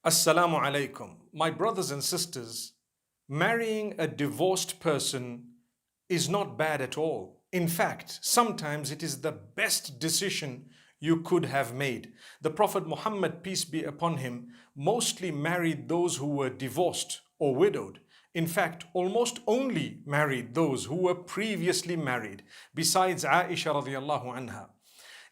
Assalamu alaikum. My brothers and sisters, marrying a divorced person is not bad at all. In fact, sometimes it is the best decision you could have made. The Prophet Muhammad, peace be upon him, mostly married those who were divorced or widowed. In fact, almost only married those who were previously married, besides Aisha radiallahu anha.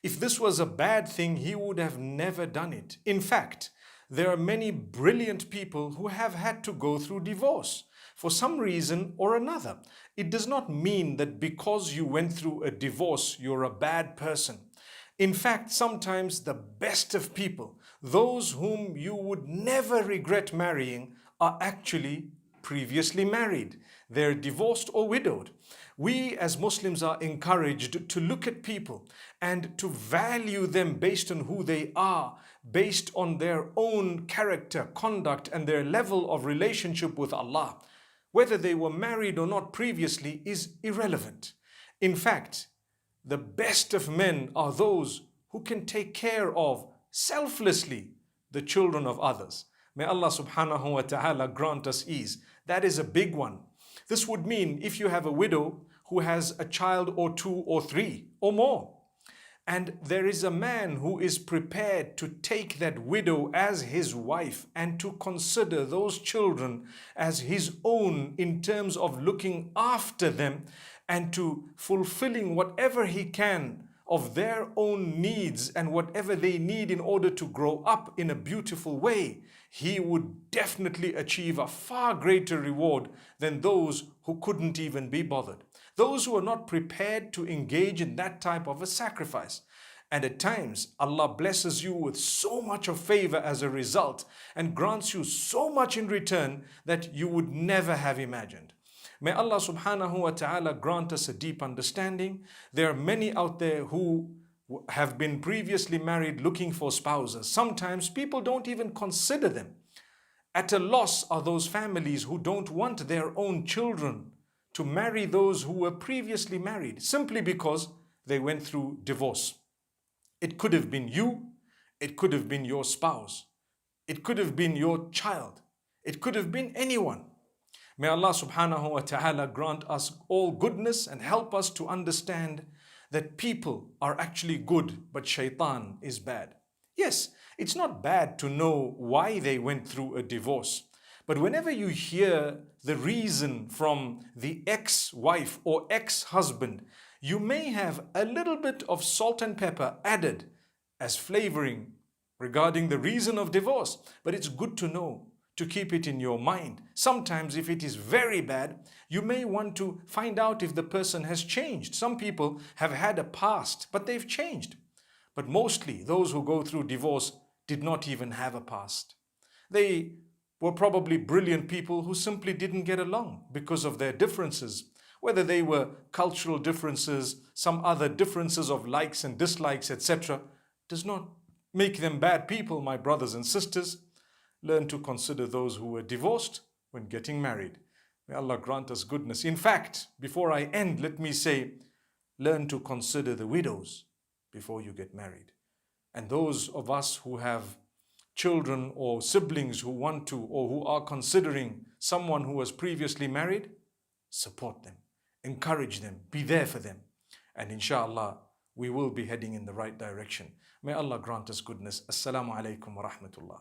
If this was a bad thing, he would have never done it. In fact, there are many brilliant people who have had to go through divorce for some reason or another. It does not mean that because you went through a divorce, you're a bad person. In fact, sometimes the best of people, those whom you would never regret marrying, are actually previously married. They're divorced or widowed. We as Muslims are encouraged to look at people and to value them based on who they are, based on their own character, conduct, and their level of relationship with Allah. Whether they were married or not previously is irrelevant. In fact, the best of men are those who can take care of selflessly the children of others. May Allah subhanahu wa ta'ala grant us ease. That is a big one. This would mean if you have a widow who has a child or two or three or more, and there is a man who is prepared to take that widow as his wife and to consider those children as his own in terms of looking after them and to fulfilling whatever he can of their own needs and whatever they need in order to grow up in a beautiful way, he would definitely achieve a far greater reward than those who couldn't even be bothered. Those who are not prepared to engage in that type of a sacrifice. And at times, Allah blesses you with so much of favor as a result and grants you so much in return that you would never have imagined. May Allah subhanahu wa ta'ala grant us a deep understanding. There are many out there who have been previously married looking for spouses. Sometimes people don't even consider them. At a loss are those families who don't want their own children to marry those who were previously married simply because they went through divorce. It could have been you, it could have been your spouse, it could have been your child, it could have been anyone. May Allah subhanahu wa ta'ala grant us all goodness and help us to understand that people are actually good, but shaitan is bad. Yes, it's not bad to know why they went through a divorce. But whenever you hear the reason from the ex-wife or ex-husband, you may have a little bit of salt and pepper added as flavoring regarding the reason of divorce. But it's good to know, to keep it in your mind. Sometimes if it is very bad, you may want to find out if the person has changed. Some people have had a past, but they've changed. But mostly those who go through divorce did not even have a past. They were probably brilliant people who simply didn't get along because of their differences. Whether they were cultural differences, some other differences of likes and dislikes, etc., does not make them bad people, my brothers and sisters. Learn to consider those who were divorced when getting married. May Allah grant us goodness. In fact, before I end, let me say, learn to consider the widows before you get married. And those of us who have children or siblings who want to or who are considering someone who was previously married, support them, encourage them, be there for them. And inshallah, we will be heading in the right direction. May Allah grant us goodness. Assalamu alaikum wa rahmatullah.